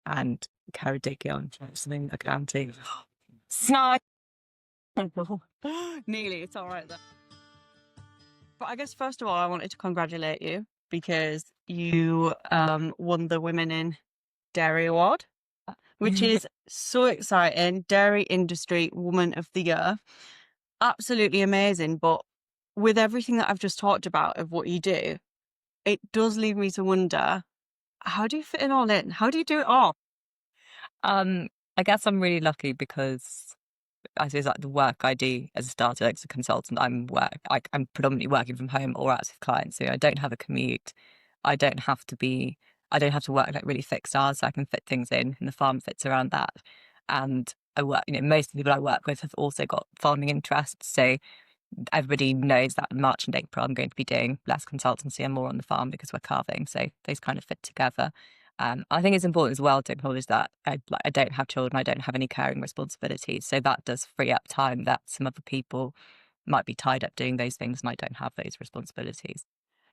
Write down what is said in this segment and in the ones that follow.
and carry Dickie on something like auntie. Snide. Nearly, it's all right then. But I guess first of all, I wanted to congratulate you because you won the Women in Dairy Award, which is so exciting. Dairy Industry Woman of the Year. Absolutely amazing. But with everything that I've just talked about of what you do, it does leave me to wonder, how do you fit it all in? How do you do it all? I guess I'm really lucky because I suppose like the work I do as a starter, like as a consultant, I'm predominantly working from home or out with clients. So I don't have a commute. I don't have to work like really fixed hours, so I can fit things in, and the farm fits around that. And I work, most of the people I work with have also got farming interests. So everybody knows that in March and April I'm going to be doing less consultancy and more on the farm because we're calving. So those kind of fit together. I think it's important as well to acknowledge that I don't have children, I don't have any caring responsibilities. So that does free up time that some other people might be tied up doing those things, and I don't have those responsibilities.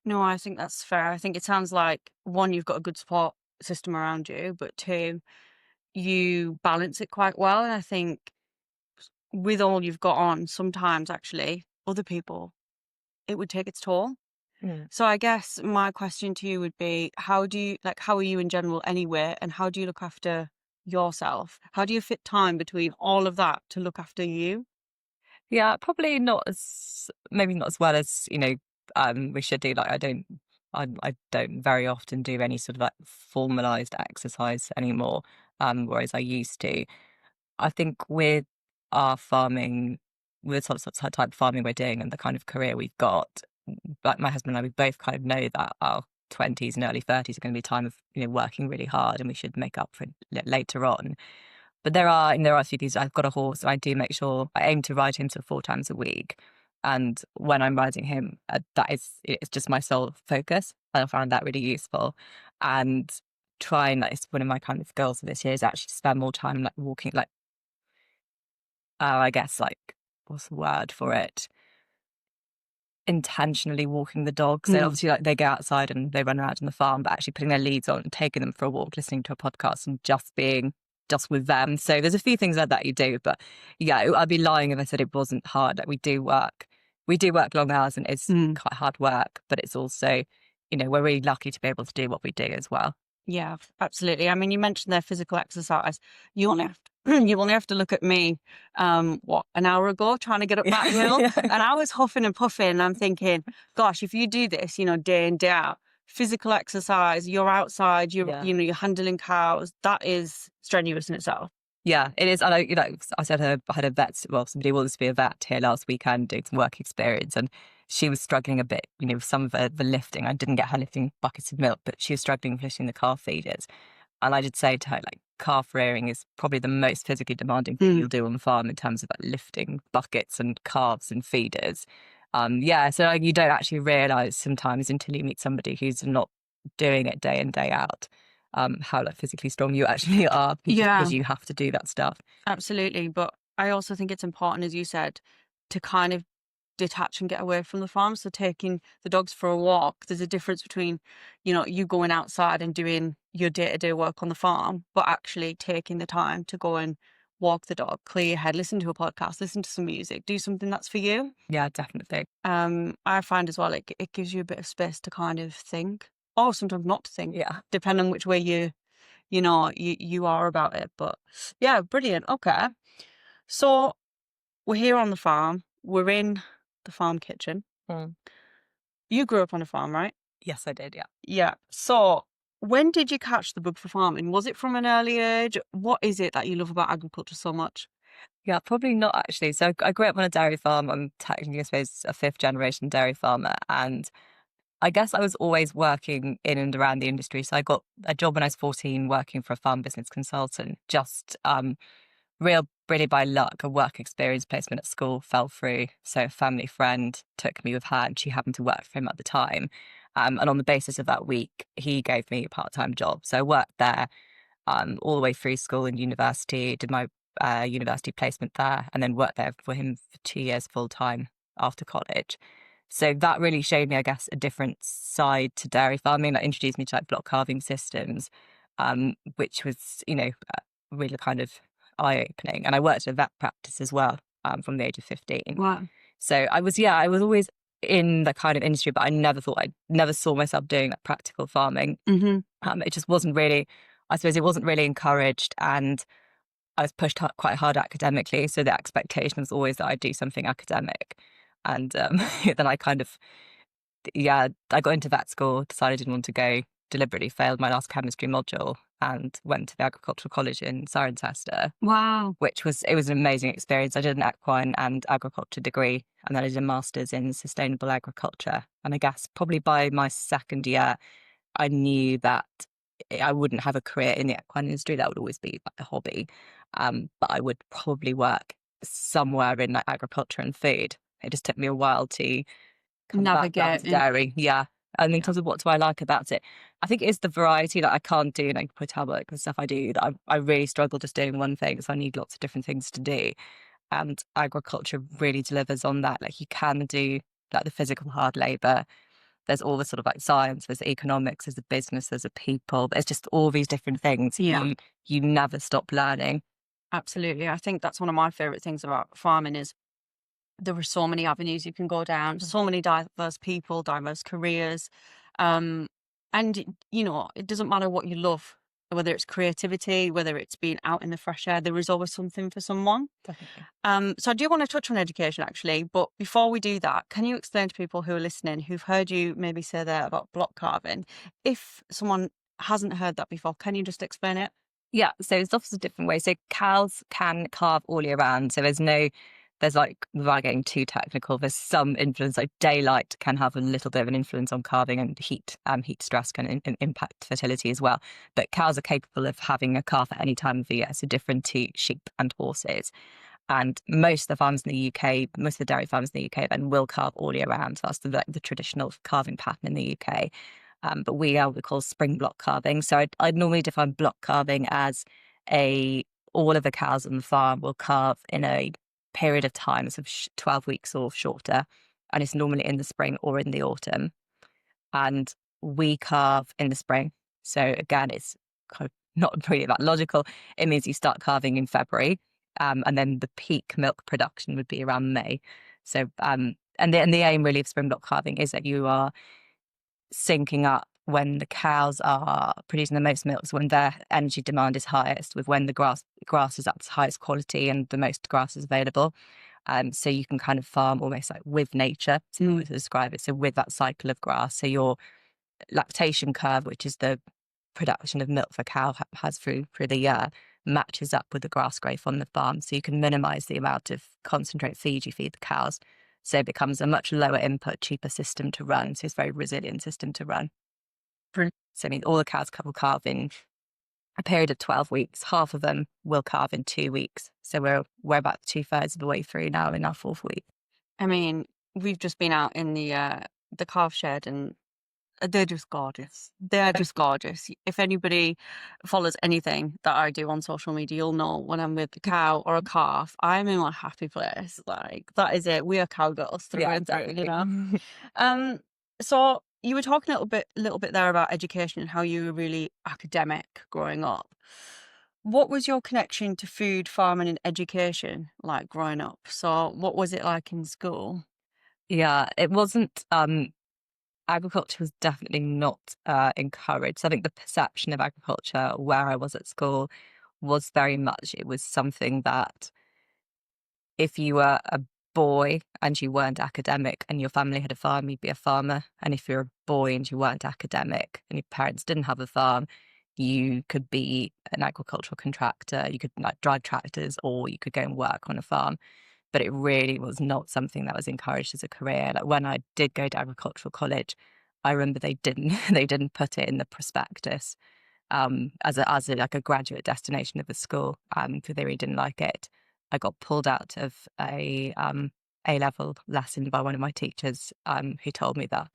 No, I think that's fair. I think it sounds like, one, you've got a good support system around you, but two, you balance it quite well. And I think with all you've got on, sometimes actually other people, it would take its toll. Yeah. So I guess my question to you would be, how are you in general anyway? And how do you look after yourself? How do you fit time between all of that to look after you? Yeah, probably maybe not as well as, we should do. Like I don't very often do any sort of like formalized exercise anymore, whereas I used to. I think with our farming, with the sort of type of farming we're doing and the kind of career we've got, like my husband and I, we both kind of know that our 20s and early 30s are going to be a time of, working really hard, and we should make up for it later on. But there are a few things. I've got a horse, so I do make sure I aim to ride him to 4 times a week. And when I'm riding him, it's just my sole focus. I found that really useful. And trying, like, it's one of my kind of goals for this year is actually to spend more time like walking, like, I guess, like, what's the word for it? Intentionally walking the dogs. So obviously, like, they go outside and they run around on the farm, but actually putting their leads on and taking them for a walk, listening to a podcast, and just being just with them. So there's a few things like that you do, but yeah, I'd be lying if I said it wasn't hard. Like, we do work long hours, and it's quite hard work, but it's also, we're really lucky to be able to do what we do as well. Yeah, absolutely. I mean, you mentioned their physical exercise. You only have to, you only have to look at me, an hour ago trying to get up that hill. And I was huffing and puffing. And I'm thinking, gosh, if you do this, day in, day out, physical exercise, you're outside, you're handling cows, that is strenuous in itself. Yeah, it is. And I said I had a vet, well, somebody wanted to be a vet here last weekend doing some work experience, and she was struggling a bit, with some of the lifting. I didn't get her lifting buckets of milk, but she was struggling with lifting the calf feeders. And I did say to her, like, calf rearing is probably the most physically demanding thing you'll do on the farm in terms of like lifting buckets and calves and feeders. So like, you don't actually realise sometimes until you meet somebody who's not doing it day in, day out, how like physically strong you actually are because you have to do that stuff. Absolutely. But I also think it's important, as you said, to kind of detach and get away from the farm. So taking the dogs for a walk, there's a difference between, you going outside and doing your day-to-day work on the farm, but actually taking the time to go and walk the dog, clear your head, listen to a podcast, listen to some music, do something that's for you. Yeah, definitely. I find as well, it gives you a bit of space to kind of think, or sometimes not to think, depending on which way you are about it. But yeah, brilliant. Okay. So we're here on the farm. We're in the farm kitchen. You grew up on a farm, right? Yes, I did. Yeah. Yeah. So when did you catch the bug for farming? Was it from an early age? What is it that you love about agriculture so much? Yeah, probably not actually. So I grew up on a dairy farm. I'm technically, I suppose, a fifth generation dairy farmer. And I guess I was always working in and around the industry. So I got a job when I was 14 working for a farm business consultant, just really by luck. A work experience placement at school fell through. So a family friend took me with her, and she happened to work for him at the time. And on the basis of that week, he gave me a part-time job. So I worked there all the way through school and university, did my university placement there, and then worked there for him for 2 years full-time after college. So that really showed me, I guess, a different side to dairy farming. That introduced me to like block calving systems. which was, really kind of eye-opening. And I worked at a vet practice as well, from the age of 15. Wow. So I was always in the kind of industry, but I never saw myself doing like practical farming. Mm-hmm. It just wasn't really, I suppose it wasn't really encouraged, and I was pushed quite hard academically. So the expectation was always that I'd do something academic. And then I kind of, yeah, I got into vet school, decided I didn't want to go, deliberately failed my last chemistry module, and went to the agricultural college in Cirencester, Wow. it was an amazing experience. I did an equine and agriculture degree, and then I did a master's in sustainable agriculture. And I guess probably by my second year, I knew that I wouldn't have a career in the equine industry. That would always be like a hobby. But I would probably work somewhere in like agriculture and food. It just took me a while to come back down Navigate to in. dairy. Yeah. And in Yeah. terms of what do I like about it, I think it's the variety that I can't do, like metabolic and stuff I do, that I really struggle just doing one thing. So I need lots of different things to do. And agriculture really delivers on that. Like you can do like the physical hard labor. There's all the sort of like science, there's economics, there's a business, there's a people. There's just all these different things. Yeah. You never stop learning. Absolutely. I think that's one of my favorite things about farming is there are so many avenues you can go down, so many diverse people, diverse careers. Um, and, it doesn't matter what you love, whether it's creativity, whether it's being out in the fresh air, there is always something for someone. Definitely. So I do want to touch on education actually, but before we do that, can you explain to people who are listening, who've heard you maybe say there about block carving, if someone hasn't heard that before, can you just explain it? Yeah, so there's lots of different ways. So cows can calve all year round. So there's like, without getting too technical, there's some influence, like daylight can have a little bit of an influence on calving, and heat stress can impact fertility as well. But cows are capable of having a calf at any time of the year, so different to sheep and horses. And most of the farms in the UK, most of the dairy farms in the UK then will calve all year round. So that's the traditional calving pattern in the UK. But we are what we call spring block calving. So I'd normally define block calving as all of the cows on the farm will calve in a period of time, so 12 weeks or shorter. And it's normally in the spring or in the autumn. And we calve in the spring. So again, it's kind of not really that logical. It means you start calving in February. And then the peak milk production would be around May. So, and the aim really of spring block calving is that you are syncing up when the cows are producing the most milk, so when their energy demand is highest, with when the grass is at its highest quality and the most grass is available. So you can kind of farm almost like with nature, to describe it. So with that cycle of grass, so your lactation curve, which is the production of milk the cow has through the year, matches up with the grass growth on the farm. So you can minimize the amount of concentrate feed you feed the cows. So it becomes a much lower input, cheaper system to run. So it's a very resilient system to run. So I mean, all the cows will calve in a period of 12 weeks. Half of them will calve in 2 weeks. So we're about 2/3 of the way through now in our 4th week. I mean, we've just been out in the calf shed and they're just gorgeous. They're just gorgeous. If anybody follows anything that I do on social media, you'll know when I'm with a cow or a calf, I'm in my happy place. Like, that is it. We are cowgirls through and through, So you were talking a little bit there about education and how you were really academic growing up. What was your connection to food, farming, and education like growing up? So what was it like in school? Yeah, it wasn't. Agriculture was definitely not encouraged. I think the perception of agriculture where I was at school was very much, it was something that if you were a boy and you weren't academic and your family had a farm, you'd be a farmer. And if you're a boy and you weren't academic and your parents didn't have a farm, you could be an agricultural contractor, you could like drive tractors, or you could go and work on a farm. But it really was not something that was encouraged as a career. Like when I did go to agricultural college, I remember they didn't they didn't put it in the prospectus as a like a graduate destination of the school, because they really didn't like it. I got pulled out of A-level lesson by one of my teachers, who told me that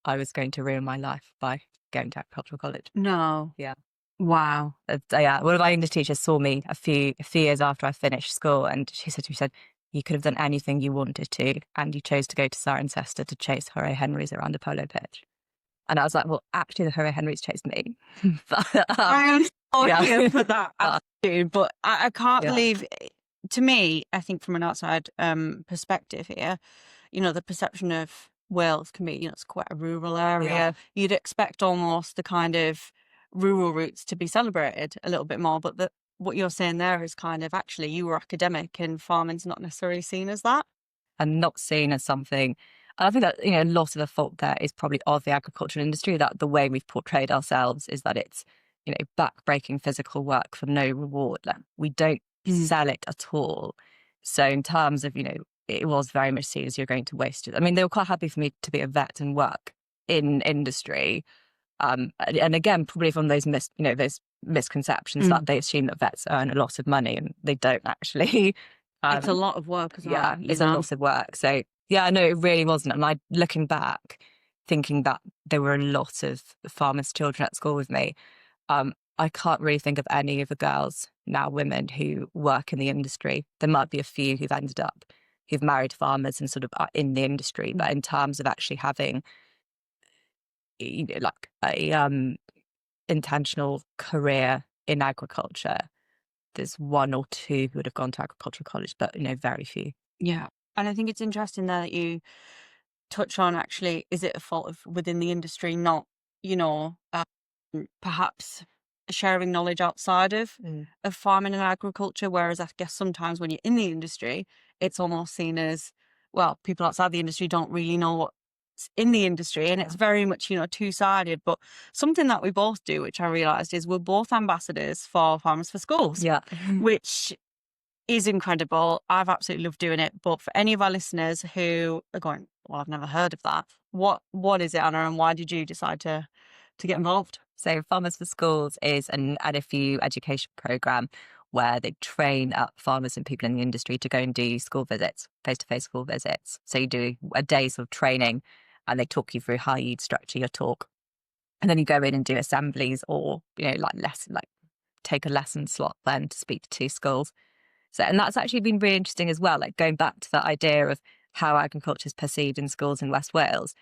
I was going to ruin my life by going to agricultural college. No. Yeah. Wow. Yeah, one of my English teachers saw me a few years after I finished school, and she said, you could have done anything you wanted to, and you chose to go to Cirencester to chase Hurray Henrys around a polo pitch. And I was like, well, actually, the Hooray Henrys chose me. But, I am so yeah. here for that attitude, but I can't Yeah. believe. To me, I think from an outside perspective here, you know, the perception of Wales can be, you know, it's quite a rural area. Yeah. You'd expect almost the kind of rural roots to be celebrated a little bit more, but what you're saying there is kind of actually you were academic and farming's not necessarily seen as that. And not seen as something. And I think that, you know, a lot of the fault there is probably of the agricultural industry, that the way we've portrayed ourselves is that it's, you know, back-breaking physical work for no reward. Like, we don't sell it at all. So in terms of, you know, it was very much seen as you're going to waste it. I mean, they were quite happy for me to be a vet and work in industry. And again, probably from those those misconceptions that they assume that vets earn a lot of money, and they don't actually. It's a lot of work as well. Yeah, it's a lot of work. So yeah, no, it really wasn't. And looking back, thinking that there were a lot of farmers' children at school with me, I can't really think of any of the girls, now women, who work in the industry. There might be a few who've married farmers and sort of are in the industry, but in terms of actually having, you know, like a intentional career in agriculture, there's one or two who would have gone to agricultural college, but, you know, very few. Yeah. And I think it's interesting there that you touch on, actually, is it a fault of within the industry not, you know, perhaps sharing knowledge outside of farming and agriculture, whereas I guess sometimes when you're in the industry, it's almost seen as, well, people outside the industry don't really know what's in the industry, and it's very much, you know, two-sided. But something that we both do, which I realised, is we're both ambassadors for Farmers for Schools, Yeah. which is incredible. I've absolutely loved doing it. But for any of our listeners who are going, well, I've never heard of that, what is it, Anna, and why did you decide to get involved? So Farmers for Schools is an NFU education programme where they train up farmers and people in the industry to go and do school visits, face-to-face school visits. So you do a day's of training and they talk you through how you'd structure your talk. And then you go in and do assemblies, or, you know, like take a lesson slot then to speak to two schools. So, and that's actually been really interesting as well, like going back to that idea of how agriculture is perceived in schools in West Wales.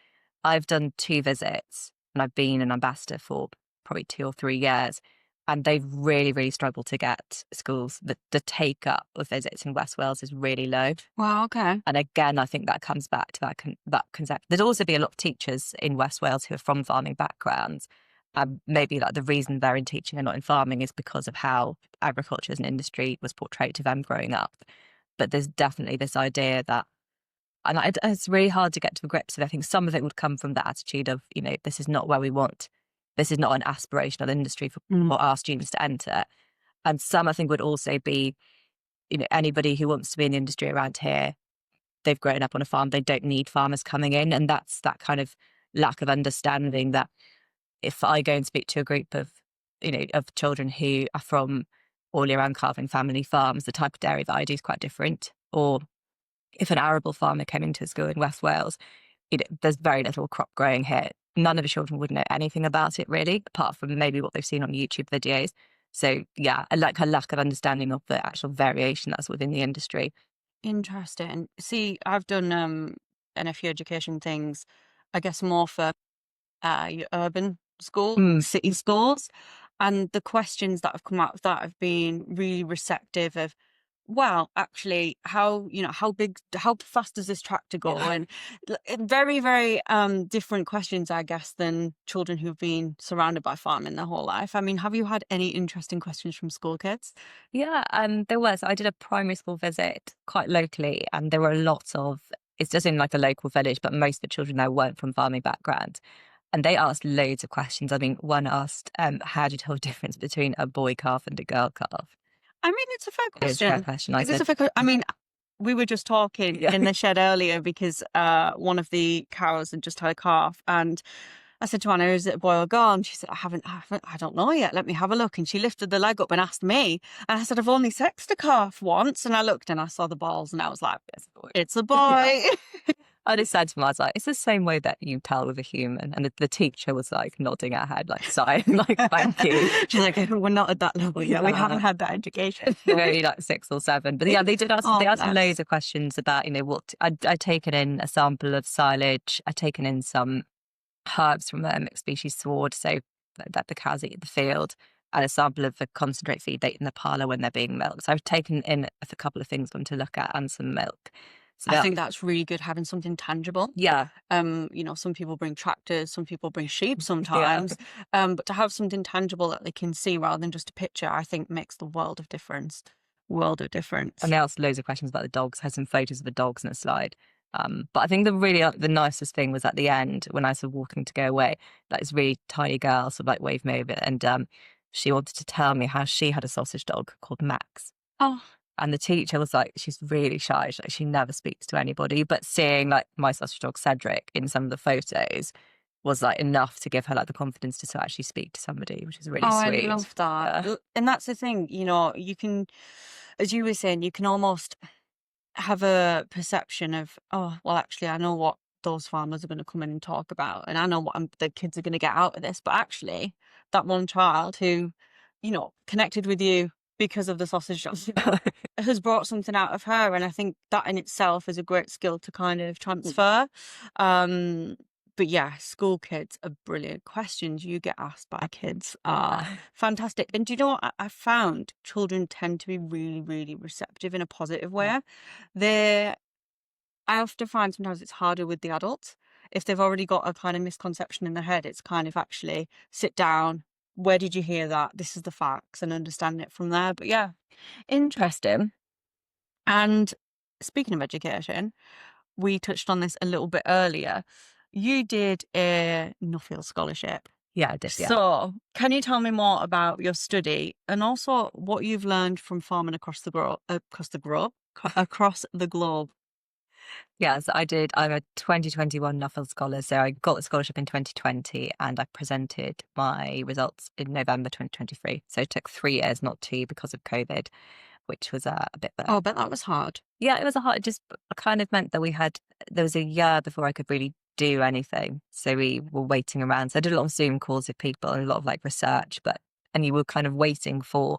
I've done 2 visits and I've been an ambassador for probably 2 or 3 years. And they've really, really struggled to get schools. The take up of visits in West Wales is really low. Wow, okay. And again, I think that comes back to that concept. There'd also be a lot of teachers in West Wales who are from farming backgrounds. Maybe like the reason they're in teaching and not in farming is because of how agriculture as an industry was portrayed to them growing up. But there's definitely this idea that, and it's really hard to get to grips with. I think some of it would come from the attitude of, you know, this is not where we want. This is not an aspirational industry for our students to enter. And some, I think, would also be, you know, anybody who wants to be in the industry around here, they've grown up on a farm, they don't need farmers coming in. And that's that kind of lack of understanding that if I go and speak to a group of, you know, of children who are from all year round calving family farms, the type of dairy that I do is quite different. Or if an arable farmer came into a school in West Wales, you know, there's very little crop growing here. None of the children would know anything about it really, apart from maybe what they've seen on YouTube videos. So yeah, I like a lack of understanding of the actual variation that's within the industry. Interesting. See, I've done NFU education things, I guess more for your urban schools, city schools, and the questions that have come out of that have been really receptive of, well, actually, how fast does this tractor go? And very, very different questions, I guess, than children who've been surrounded by farming their whole life. I mean, have you had any interesting questions from school kids? Yeah, there was. I did a primary school visit quite locally, and there were a lot of, it's just in like a local village, but most of the children there weren't from farming backgrounds. And they asked loads of questions. I mean, one asked, how do you tell the difference between a boy calf and a girl calf? I mean, it's a fair question. It's a fair question. I said, I mean, we were just talking in the shed earlier because one of the cows had just had a calf, and I said to Anna, is it a boy or girl? And she said, I don't know yet. Let me have a look. And she lifted the leg up and asked me. And I said, I've only sexed a calf once. And I looked and I saw the balls and I was like, it's a boy. I just said to him, I was like, it's the same way that you tell with a human. And the teacher was like nodding her head, like sighing, like, thank you. She's like, we're not at that level yet. We haven't had that education. They're only like 6 or 7. But yeah, they did ask, they asked loads of questions about, you know, what I'd taken in a sample of silage. I'd taken in some herbs from a mixed species sward, so that the cows eat in the field, and a sample of the concentrate feed they eat in the parlour when they're being milked. So I've taken in a couple of things for them to look at and some milk. So I that, think that's really good having something tangible. yeah, Some people bring tractors, some people bring sheep yeah. sometimes. But to have something tangible that they can see rather than just a picture, I think makes the world of difference. World of And difference. they asked loads of questions about the dogs. Had some photos of the dogs in a slide. But I think the really the nicest thing was at the end when I was walking to go away. Like this really tiny girl sort of like waved me over, and she wanted to tell me how she had a sausage dog called Max. Oh, And the teacher was like, she's really shy. Like she never speaks to anybody. But seeing like my sausage dog Cedric in some of the photos was like enough to give her like the confidence to actually speak to somebody, which is really oh, I sweet. love that. Yeah. And that's the thing, you can, as you were saying, you can almost have a perception of, oh, well, actually, I know what those farmers are going to come in and talk about, and I know what the kids are going to get out of this. But actually, that one child who, connected with you because of the sausage dog has brought something out of her. And I think that in itself is a great skill to kind of transfer. But yeah, school kids are brilliant. Questions you get asked by kids are fantastic. And do you know what I found? Children tend to be really, really receptive in a positive way. They, I often find sometimes it's harder with the adults. If they've already got a kind of misconception in their head, it's kind of actually sit down. Where did you hear that? This is the facts, and understand it from there. But yeah, interesting. And speaking of education, we touched on this a little bit earlier. You did a Nuffield Scholarship. Yeah, I did. Yeah. So, can you tell me more about your study and also what you've learned from farming across the globe? Yeah, so I did. I'm a 2021 Nuffield Scholar. So I got the scholarship in 2020 and I presented my results in November 2023. So it took 3 years, not two, because of COVID, which was a bit. Oh, I bet that was hard. Yeah, it was a hard. It just kind of meant that there was a year before I could really do anything. So we were waiting around. So I did a lot of Zoom calls with people and a lot of like research, and you were kind of waiting for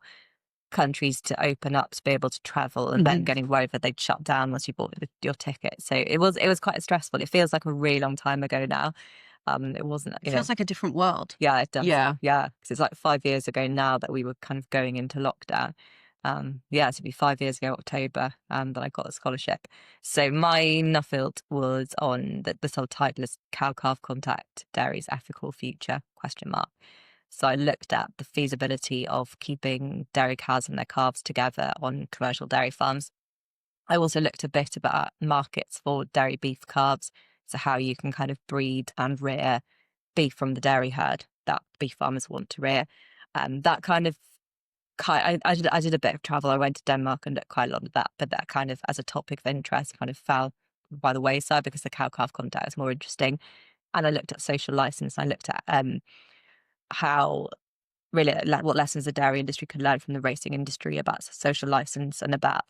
countries to open up to be able to travel, and then getting worried that they'd shut down once you bought your ticket. So it was quite stressful. It feels like a really long time ago now. It wasn't. It feels like a different world. Yeah, it does. Yeah. Yeah, because it's like 5 years ago now that we were kind of going into lockdown. Yeah, so it'd be 5 years ago, October, that I got the scholarship. So my Nuffield was on the sort of title is Cow Calf Contact Dairy's Ethical Future, question mark. So I looked at the feasibility of keeping dairy cows and their calves together on commercial dairy farms. I also looked a bit about markets for dairy beef calves, so how you can kind of breed and rear beef from the dairy herd that beef farmers want to rear. That kind of I did a bit of travel. I went to Denmark and looked quite a lot at that, but that kind of as a topic of interest kind of fell by the wayside because the cow calf contact is more interesting. And I looked at social license. I looked at how really what lessons the dairy industry could learn from the racing industry about social license and about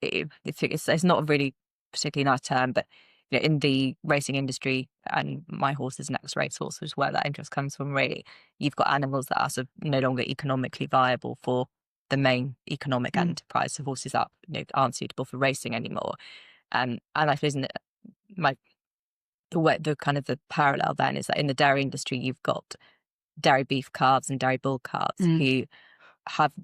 it's not a really particularly nice term, but in the racing industry, and my horse is an ex-race horse, which is where that interest comes from. Really, you've got animals that are sort of no longer economically viable for the main economic enterprise. So horses that aren't suitable for racing anymore. And I suppose the kind of the parallel then is that in the dairy industry, you've got dairy beef calves and dairy bull calves who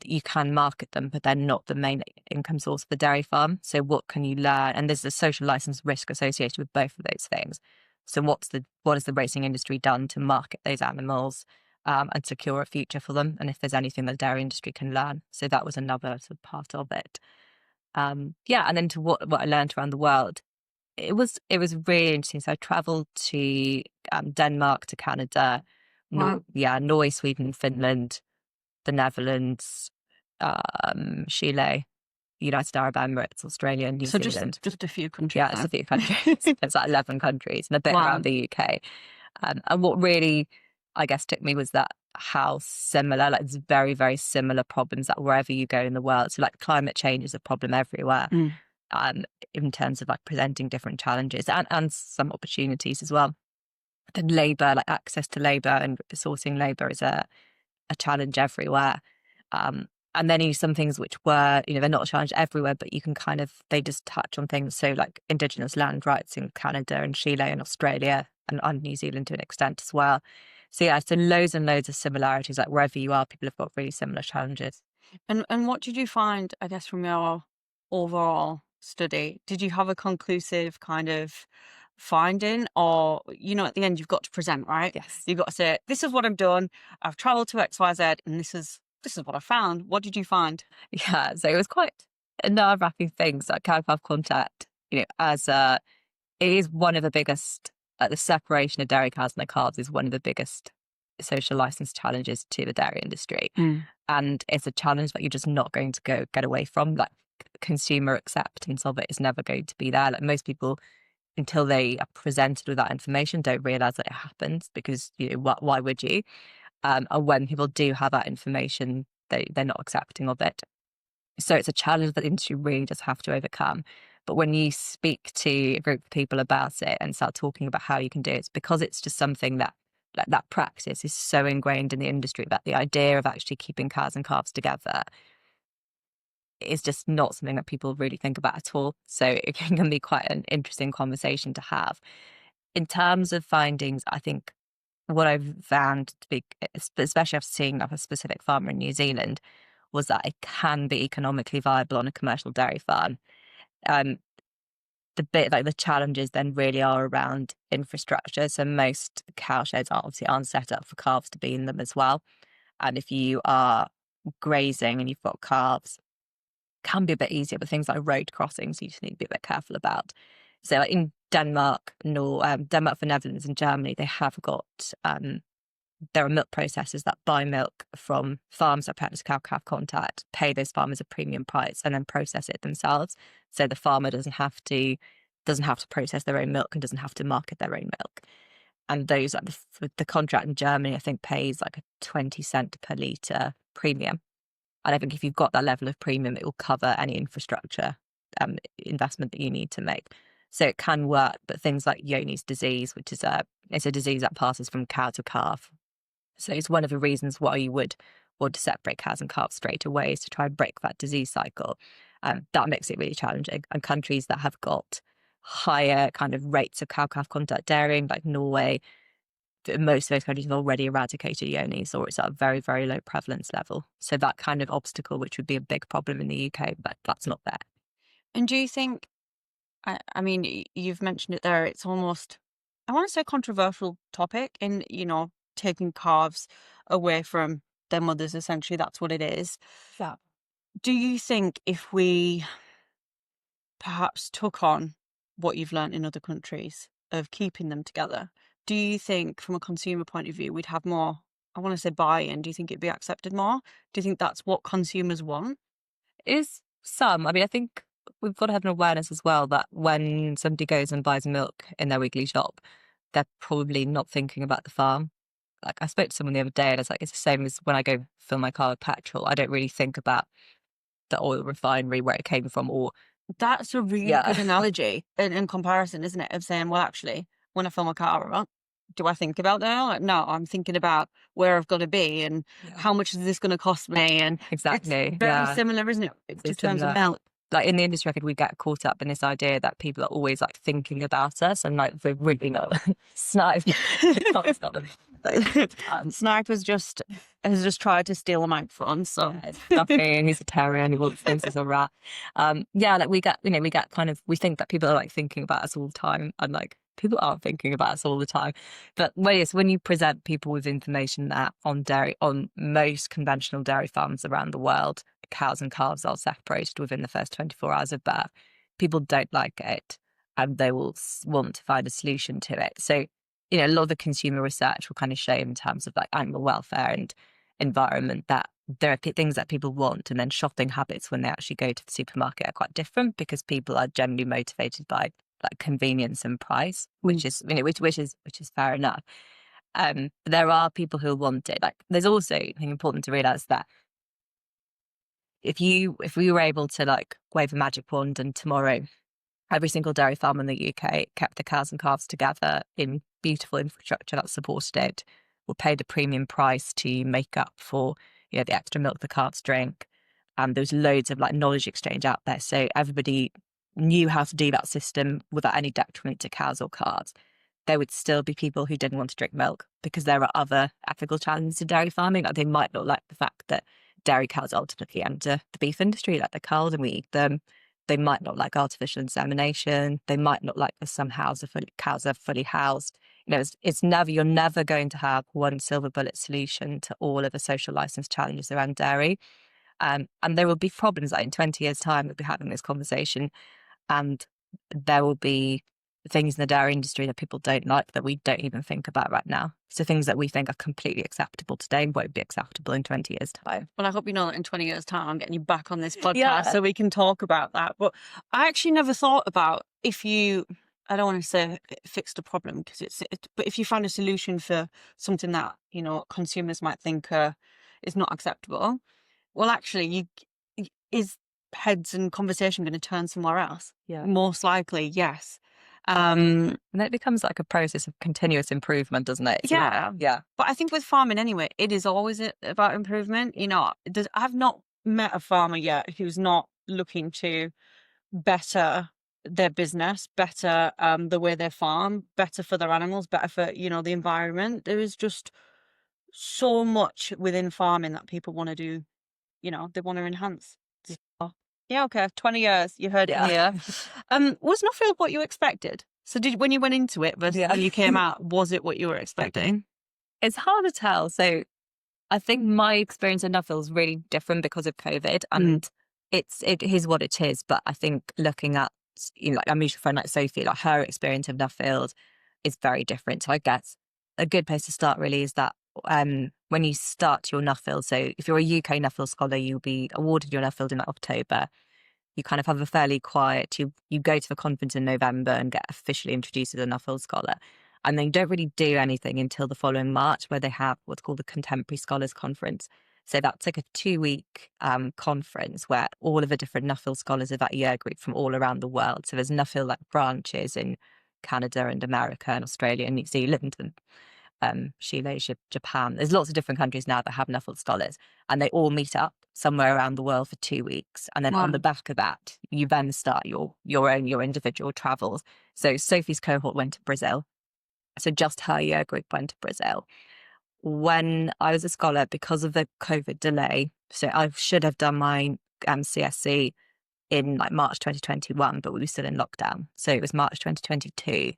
you can market them, but they're not the main income source of the dairy farm. So what can you learn? And there's a social license risk associated with both of those things. So what has the racing industry done to market those animals and secure a future for them? And if there's anything the dairy industry can learn. So that was another sort of part of it. Yeah, and then to what I learned around the world. It was really interesting. So I travelled to Denmark, to Canada, Wow. Norway, Sweden, Finland, the Netherlands, Chile, United Arab Emirates, Australia, and New So Zealand. just a few countries. Yeah, it's a few countries. It's like 11 countries and a bit around the UK. And what really, I guess, took me was that how similar, like it's very, very similar problems that wherever you go in the world. So like climate change is a problem everywhere. In terms of like presenting different challenges and some opportunities as well. Then labour, like access to labour and sourcing labour is a challenge everywhere. And then you some things which were, they're not challenged everywhere, but you can they just touch on things. So like Indigenous land rights in Canada and Chile and Australia and New Zealand to an extent as well. So yeah, so loads and loads of similarities. Like wherever you are, people have got really similar challenges. And what did you find, I guess, from your overall study? Did you have a conclusive kind of finding, or at the end you've got to present, right? Yes. You've got to say, this is what I've done. I've travelled to XYZ, and this is what I found. What did you find? Yeah, so it was quite a nerve-wracking thing. So cow-calf contact, as it is one of the biggest, the separation of dairy cows and their calves is one of the biggest social license challenges to the dairy industry. And it's a challenge that you're just not going to get away from. Like consumer acceptance of it is never going to be there. Like most people, until they are presented with that information, don't realize that it happens because, why would you? And when people do have that information, they're not accepting of it. So it's a challenge that the industry really does have to overcome. But when you speak to a group of people about it and start talking about how you can do it, it's because it's just something that, like, that practice is so ingrained in the industry that the idea of actually keeping cows and calves together is just not something that people really think about at all. So it can be quite an interesting conversation to have. In terms of findings, I think what I've found to be, especially after seeing like a specific farmer in New Zealand, was that it can be economically viable on a commercial dairy farm. Um, the challenges then really are around infrastructure. So most cow sheds aren't set up for calves to be in them as well. And if you are grazing and you've got calves, it can be a bit easier, but things like road crossings, you just need to be a bit careful about. So like in Denmark, Denmark for Netherlands and Germany, they have got there are milk processors that buy milk from farms that practice cow-calf contact, pay those farmers a premium price, and then process it themselves. So the farmer doesn't have to process their own milk and doesn't have to market their own milk. And those, like the contract in Germany, I think pays like a 20 cent per litre premium. And I think if you've got that level of premium, it will cover any infrastructure investment that you need to make. So it can work, but things like Johne's disease, which is it's a disease that passes from cow to calf. So it's one of the reasons why you would want to separate cows and calves straight away, is to try and break that disease cycle. That makes it really challenging. And countries that have got higher kind of rates of cow-calf contact dairying, like Norway, most of those countries have already eradicated Johne's, or it's at a very, very low prevalence level. So that kind of obstacle, which would be a big problem in the UK, but that's not there. And do you think, I mean, you've mentioned it there, it's almost, I want to say, controversial topic in, taking calves away from their mothers, essentially, that's what it is. Yeah. Do you think if we perhaps took on what you've learned in other countries of keeping them together, do you think from a consumer point of view, we'd have more, I want to say, buy-in? Do you think it'd be accepted more? Do you think that's what consumers want? Is some. I mean, I think we've got to have an awareness as well that when somebody goes and buys milk in their weekly shop, they're probably not thinking about the farm. Like I spoke to someone the other day and it's like, it's the same as when I go fill my car with petrol. I don't really think about the oil refinery, where it came from, or That's a really good analogy in comparison, isn't it? Of saying, well, actually, when I fill my car up, do I think about that? Like, no, I'm thinking about where I've got to be and how much is this going to cost me? And exactly. It's very similar, isn't it? It's In terms of milk. Like in the industry, I think we get caught up in this idea that people are always like thinking about us, and like we're really not. Snipe. Snipe has just tried to steal a microphone. So it's nothing. He's a terrier and he wants things as a rat. Like we get we think that people are like thinking about us all the time, and like people aren't thinking about us all the time. But when you present people with information that on most conventional dairy farms around the world, cows and calves are separated within the first 24 hours of birth, people don't like it and they will want to find a solution to it. So, a lot of the consumer research will kind of show in terms of like animal welfare and environment that there are things that people want, and then shopping habits when they actually go to the supermarket are quite different because people are generally motivated by like convenience and price, which is fair enough. There are people who want it. Like there's also, I think, important to realize that if we were able to like wave a magic wand and tomorrow every single dairy farm in the UK kept the cows and calves together in beautiful infrastructure that supported it, or paid a premium price to make up for the extra milk the calves drink, and there was loads of like knowledge exchange out there. So everybody knew how to do that system without any detriment to cows or calves. There would still be people who didn't want to drink milk because there are other ethical challenges to dairy farming. Like they might not like the fact that dairy cows ultimately enter the beef industry, like they're culled and we eat them. They might not like artificial insemination. They might not like that some cows are fully housed. You know, it's never, you're never going to have one silver bullet solution to all of the social license challenges around dairy. And there will be problems like in 20 years' time, we'll be having this conversation, and there will be things in the dairy industry that people don't like that we don't even think about right now. So things that we think are completely acceptable today won't be acceptable in 20 years' time. Well, I hope you know that in 20 years' time, I'm getting you back on this podcast Yeah. so we can talk about that. But I actually never thought about if you, I don't want to say it fixed a problem because but if you found a solution for something that, you know, consumers might think is not acceptable, well, actually, is heads and conversation going to turn somewhere else? Yeah. Most likely, yes. And it becomes like a process of continuous improvement, doesn't it? Yeah. Yeah. But I think with farming anyway, it is always about improvement. You know, I've not met a farmer yet who's not looking to better their business, better the way they farm, better for their animals, better for, you know, the environment. There is just so much within farming that people want to do, you know, they want to enhance. So, yeah, okay, 20 years, you heard it here. Was Nuffield what you expected? So when you went into it versus when you came out, was it what you were expecting? It's hard to tell. So I think my experience in Nuffield is really different because of COVID, and it is what it is. But I think looking at, you know, like a mutual friend like Sophie, like her experience of Nuffield is very different. So I guess a good place to start really is that when you start your Nuffield, so if you're a UK Nuffield scholar, you'll be awarded your Nuffield in like October. You kind of have a fairly quiet, you go to the conference in November and get officially introduced as a Nuffield scholar. And then you don't really do anything until the following March, where they have what's called the Contemporary Scholars Conference. So that's like a 2-week conference where all of the different Nuffield scholars of that year group from all around the world. So there's Nuffield like branches in Canada and America and Australia and New Zealand and Chile, Japan. There's lots of different countries now that have Nuffield scholars, and they all meet up somewhere around the world for 2 weeks. And then on the back of that, you then start your individual travels. So Sophie's cohort went to Brazil. So just her year group went to Brazil. When I was a scholar, because of the COVID delay, so I should have done my CSC in like March 2021, but we were still in lockdown. So it was March 2022,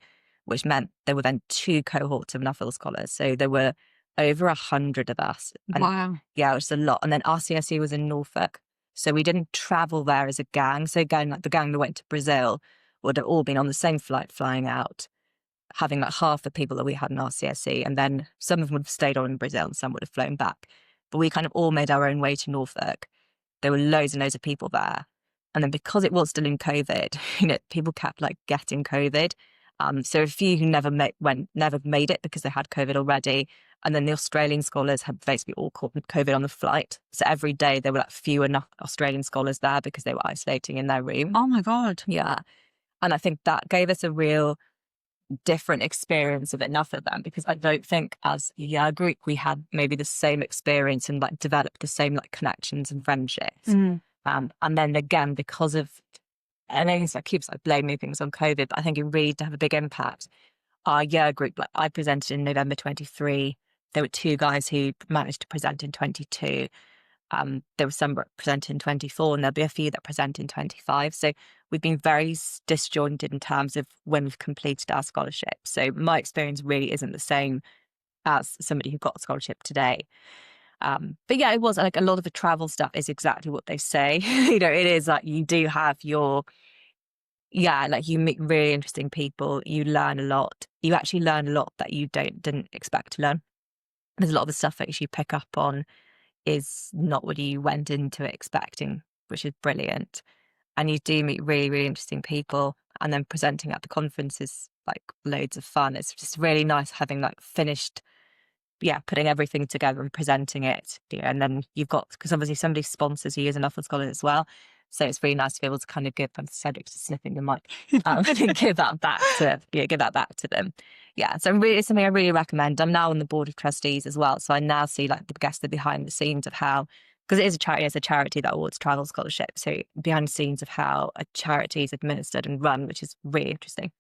which meant there were then 2 cohorts of Nuffield scholars. So there were over 100 of us. And Wow. yeah, it was a lot. And then our CSC was in Norfolk. So we didn't travel there as a gang. So again, like the gang that went to Brazil would have all been on the same flight flying out, having like half the people that we had in our CSC. And then some of them would have stayed on in Brazil and some would have flown back. But we kind of all made our own way to Norfolk. There were loads and loads of people there. And then because it was still in COVID, you know, people kept like getting COVID. So a few who never made it because they had COVID already. And then the Australian scholars had basically all caught COVID on the flight. So every day there were like few enough Australian scholars there because they were isolating in their room. Oh my God. Yeah. And I think that gave us a real different experience of enough of them, because I don't think as a year group we had maybe the same experience and like developed the same like connections and friendships. And then again, because of, and I keep like blaming things on COVID, but I think it really did have a big impact. Our year group, like I presented in November 23. There were 2 guys who managed to present in 22. There were some that present in 24, and there'll be a few that present in 25. So we've been very disjointed in terms of when we've completed our scholarship. So my experience really isn't the same as somebody who got a scholarship today. But yeah, it was like a lot of the travel stuff is exactly what they say. You know, it is like you do have like you meet really interesting people. You learn a lot. You actually learn a lot that you didn't expect to learn. There's a lot of the stuff that you pick up on is not what you went into it expecting, which is brilliant. And you do meet really, really interesting people. And then presenting at the conference is like loads of fun. It's just really nice having like finished, putting everything together and presenting it. And then you've got, because obviously somebody sponsors you as an Nuffield scholar as well. So it's really nice to be able to kind of give them subject to sniffing the mic, give that back to them. Yeah, so it's something I really recommend. I'm now on the board of trustees as well, so I now see like the behind the scenes of how because it is a charity. It's a charity that awards travel scholarships. So behind the scenes of how a charity is administered and run, which is really interesting.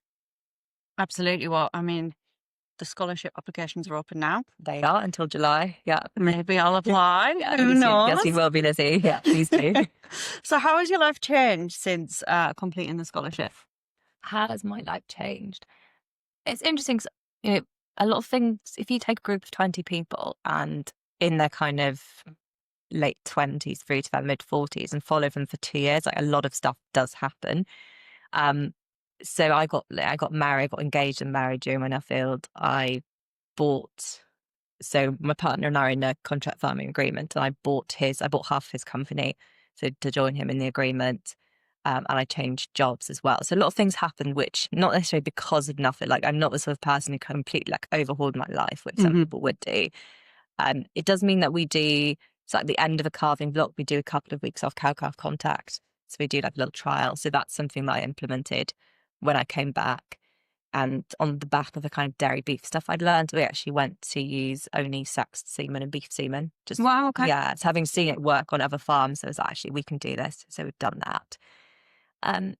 Absolutely. Well, I mean, the scholarship applications are open now. They are until July. Yeah. Maybe I'll apply. Yeah, Who please do. knows? Yes, you will be, Lizzie. Yeah, please do. So how has your life changed since completing the scholarship? How has my life changed? It's interesting 'cause, you know, a lot of things, if you take a group of 20 people and in their kind of late 20s through to their mid 40s and follow them for 2 years, like a lot of stuff does happen. Um, so I got married, got engaged and married during my Nuffield. Bought, so my partner and I are in a contract farming agreement, and I bought half his company, so to join him in the agreement. And I changed jobs as well. So a lot of things happened, which not necessarily because of nothing. Like I'm not the sort of person who completely like overhauled my life, which some people would do. It does mean that it's like the end of a calving block, we do a couple of weeks off cow-calf contact. So we do like a little trial. So that's something that I implemented when I came back. And on the back of the kind of dairy beef stuff I'd learned, we actually went to use only sexed semen and beef semen. Just, wow, okay. Yeah, it's having seen it work on other farms. So it was actually, we can do this. So we've done that.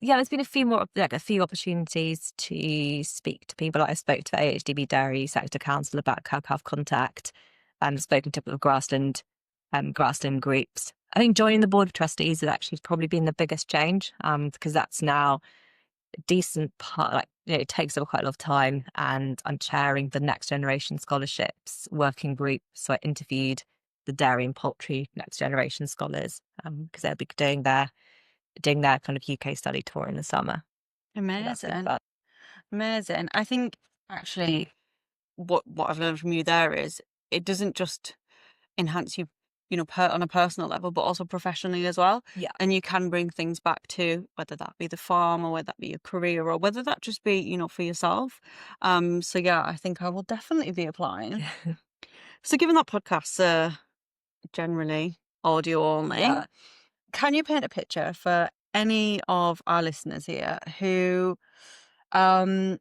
Yeah, there's been a few opportunities to speak to people. Like I spoke to the AHDB Dairy Sector Council about cow-calf contact, and spoken to the grassland groups. I think joining the board of trustees has actually probably been the biggest change, because that's now a decent part. Like, it takes up quite a lot of time, and I'm chairing the Next Generation Scholarships working group. So I interviewed the dairy and poultry Next Generation scholars, because they'll be doing their kind of UK study tour in the summer. Amazing. Amazing. I think actually what I've learned from you there is it doesn't just enhance you, on a personal level, but also professionally as well. Yeah. And you can bring things back to whether that be the farm or whether that be your career or whether that just be, for yourself. So yeah, I think I will definitely be applying. So given that podcasts are generally audio only, can you paint a picture for any of our listeners here who sorry,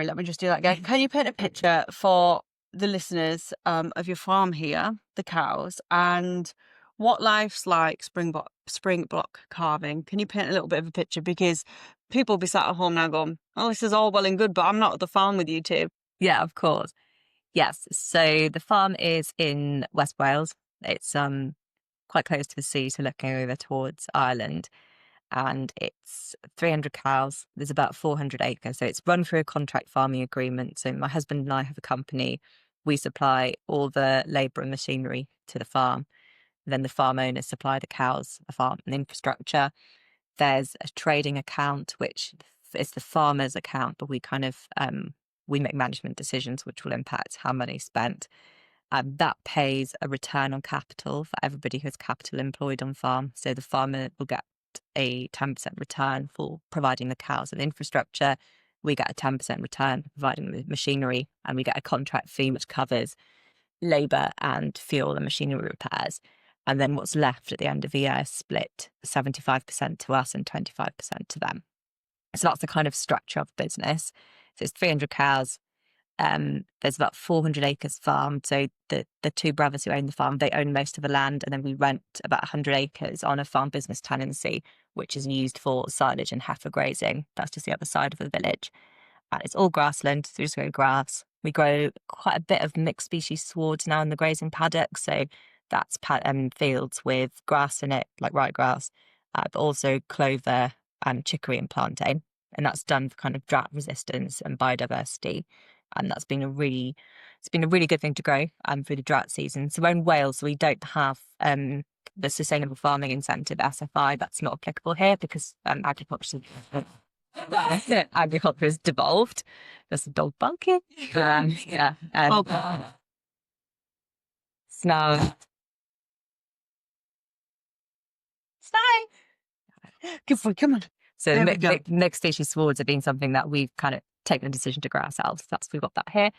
let me just do that again. Can you paint a picture for the listeners of your farm here, the cows, and what life's like spring block calving? Can you paint a little bit of a picture? Because people will be sat at home now going, oh, this is all well and good, but I'm not at the farm with you two. Yeah, of course. Yes. So the farm is in West Wales. It's quite close to the sea, so looking over towards Ireland. And it's 300 cows. There's about 400 acres. So it's run through a contract farming agreement. So my husband and I have a company. We supply all the labour and machinery to the farm. Then the farm owners supply the cows, the farm and infrastructure. There's a trading account, which is the farmer's account, but we kind of we make management decisions which will impact how money's spent. That pays a return on capital for everybody who has capital employed on farm. So the farmer will get a 10% return for providing the cows and infrastructure. We get a 10% return for providing the machinery, and we get a contract fee which covers labour and fuel and machinery repairs. And then what's left at the end of the year is split 75% to us and 25% to them. So that's the kind of structure of the business. So it's 300 cows. There's about 400 acres farmed. So the two brothers who own the farm, they own most of the land, and then we rent about 100 acres on a farm business tenancy, which is used for silage and heifer grazing. That's just the other side of the village. And it's all grassland, so we just grow grass. We grow quite a bit of mixed species swards now in the grazing paddock. So that's fields with grass in it, like ryegrass, but also clover and chicory and plantain. And that's done for kind of drought resistance and biodiversity. And it's been a really good thing to grow through the drought season. So we're in Wales, so we don't have the Sustainable Farming Incentive, SFI. That's not applicable here because agriculture has devolved. There's a dog barking. Yeah. Snow. Stay. Good boy, come on. So the mixed species swards have been something that we've kind of taken a decision to grow ourselves. We've got that here.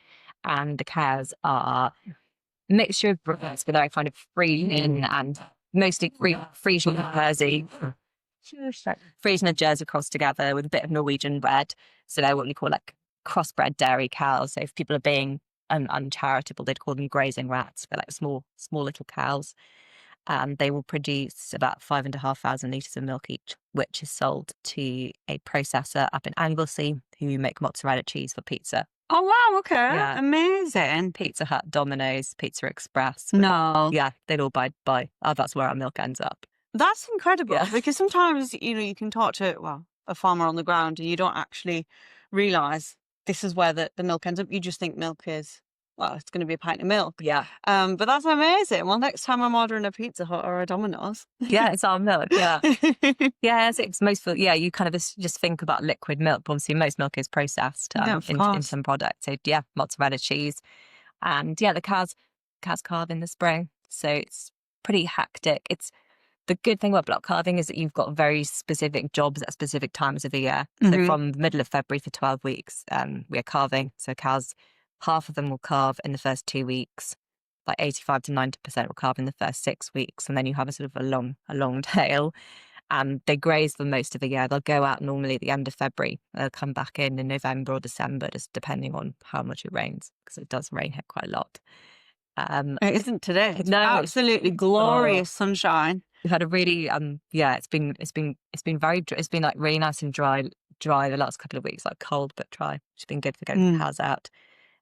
And the cows are a mixture of breeds, but they're kind of Friesian and mostly Friesian and Jersey. Friesian and Jersey crossed together with a bit of Norwegian bred. So they're what we call like crossbred dairy cows. So if people are being uncharitable, they'd call them grazing rats. They're like small little cows. and they will produce about 5,500 litres of milk each, which is sold to a processor up in Anglesey who make mozzarella cheese for pizza. Oh, wow. Okay. Yeah. Amazing. Pizza Hut, Domino's, Pizza Express. No. Yeah, they'd all buy. Oh, that's where our milk ends up. That's incredible Yeah. because sometimes, you can talk to, well, a farmer on the ground and you don't actually realise this is where the milk ends up. You just think milk is, well, it's going to be a pint of milk. Yeah. But that's amazing. Well, next time I'm ordering a Pizza Hut or a Domino's. Yeah, it's our milk. Yeah. Yeah, it's most for, yeah, you kind of just think about liquid milk. Obviously, most milk is processed Yeah, of in course. some products. So yeah, mozzarella cheese. And yeah, the cows calve in the spring. So it's pretty hectic. It's the good thing about block calving is that you've got very specific jobs at specific times of the year. So Mhm. from the middle of February for 12 weeks, we're calving. So cows, half of them will calve in the first 2 weeks. Like 85 to 90% will calve in the first 6 weeks. And then you have a sort of a long tail. And they graze for most of the year. They'll go out normally at the end of February. They'll come back in November or December, just depending on how much it rains, because it does rain here quite a lot. It isn't today. It's No, absolutely glorious sunshine. we've had a really yeah, it's been very it's been like really nice and dry the last couple of weeks, like cold but dry, which has been good for getting the cows out.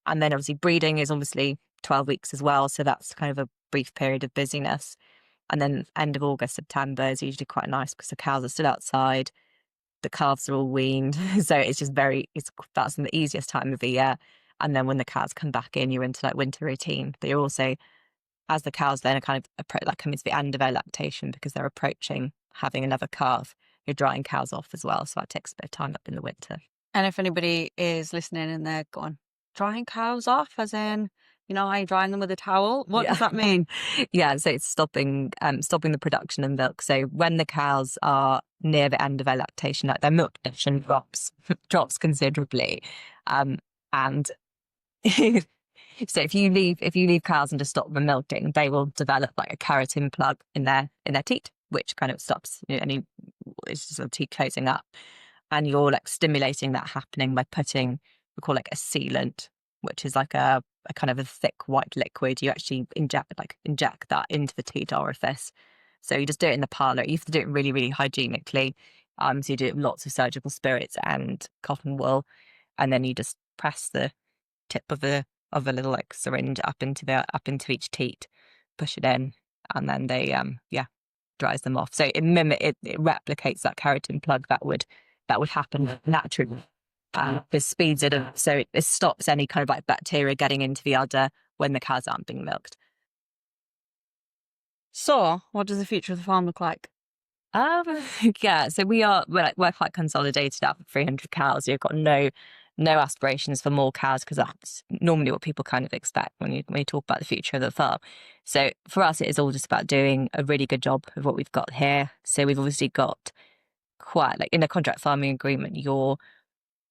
And then obviously breeding is obviously 12 weeks as well, so that's kind of a brief period of busyness. And then end of August, September is usually quite nice because the cows are still outside, the calves are all weaned, so it's just that's the easiest time of the year. And then when the cows come back in, you're into like winter routine, but you're also, as the cows then are kind of like coming to the end of their lactation because they're approaching having another calf, you're drying cows off as well. So that takes a bit of time up in the winter. And if anybody is listening and they're going, drying cows off, as in, are you drying them with a towel? What does that mean? Yeah, so it's stopping the production of milk. So when the cows are near the end of their lactation, like their milk production drops considerably, and so if you leave cows and just stop them milking, they will develop like a keratin plug in their teat, which kind of stops it's just sort of teat closing up, and you're like stimulating that happening by putting, we call like a sealant, which is like a kind of a thick white liquid. You actually inject that into the teat orifice. So you just do it in the parlour. You have to do it really, really hygienically. So you do it with lots of surgical spirits and cotton wool, and then you just press the tip of a little like syringe up into each teat, push it in, and then they dries them off. So it replicates that keratin plug that would happen naturally. This speeds it up, so it stops any kind of like bacteria getting into the udder when the cows aren't being milked. So, what does the future of the farm look like? Yeah, so we're quite consolidated out of 300 cows. You've got no aspirations for more cows, because that's normally what people kind of expect when you talk about the future of the farm. So for us, it is all just about doing a really good job of what we've got here. So we've obviously got quite, like in a contract farming agreement, your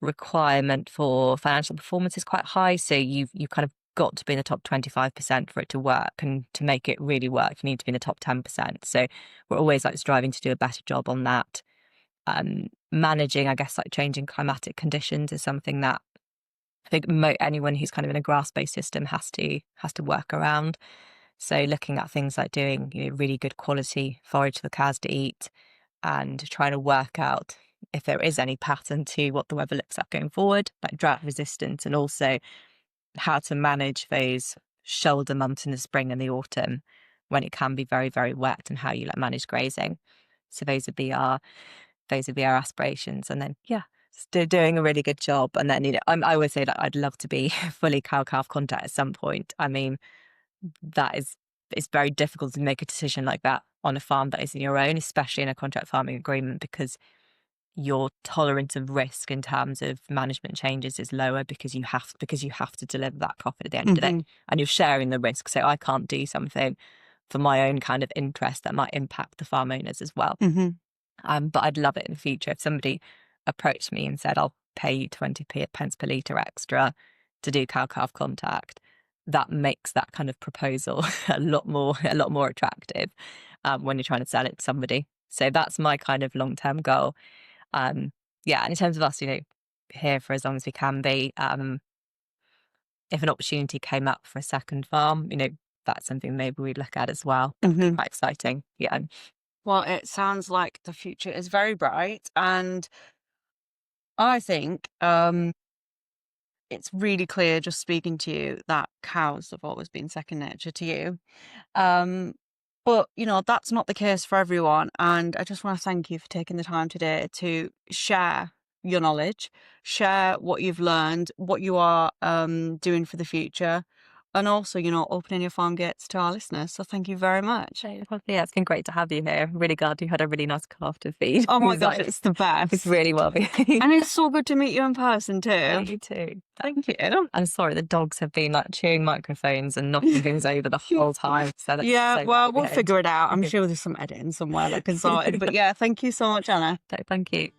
requirement for financial performance is quite high. So you've kind of got to be in the top 25% for it to work, and to make it really work, you need to be in the top 10%. So we're always like striving to do a better job on that. Managing, I guess, like changing climatic conditions is something that I think anyone who's kind of in a grass-based system has to work around. So looking at things like doing really good quality forage for the cows to eat, and trying to work out if there is any pattern to what the weather looks like going forward, like drought resistance, and also how to manage those shoulder months in the spring and the autumn when it can be very, very wet, and how you manage grazing. So those would be our aspirations. And then still doing a really good job. And then I always say that I'd love to be fully cow-calf contact at some point. I mean, it's very difficult to make a decision like that on a farm that isn't your own, especially in a contract farming agreement, because your tolerance of risk in terms of management changes is lower, because you have to deliver that profit at the end of the day, and you're sharing the risk. So I can't do something for my own kind of interest that might impact the farm owners as well. But I'd love it in the future if somebody approached me and said, I'll pay you 20p per litre extra to do cow-calf contact. That makes that kind of proposal a lot more attractive when you're trying to sell it to somebody. So that's my kind of long-term goal. And in terms of us, here for as long as we can be, if an opportunity came up for a second farm, that's something maybe we'd look at as well. Mhm. Quite exciting. Yeah. Well, it sounds like the future is very bright, and I think it's really clear just speaking to you that cows have always been second nature to you. Um, but, you know, that's not the case for everyone. And I just want to thank you for taking the time today to share your knowledge, share what you've learned, what you are doing for the future, and also, you know, opening your farm gates to our listeners. So thank you very much. Well, yeah, it's been great to have you here. I'm really glad you had a really nice calf to feed. Oh my God, it's the best. It's really well behaved. And it's so good to meet you in person too. Yeah, you too. Thank you. I'm sorry, the dogs have been like chewing microphones and knocking things over the whole time. So that's Yeah, so well, we'll behaved. figure it out. I'm sure there's some editing somewhere that can sort it. But yeah, thank you so much, Anna. So thank you.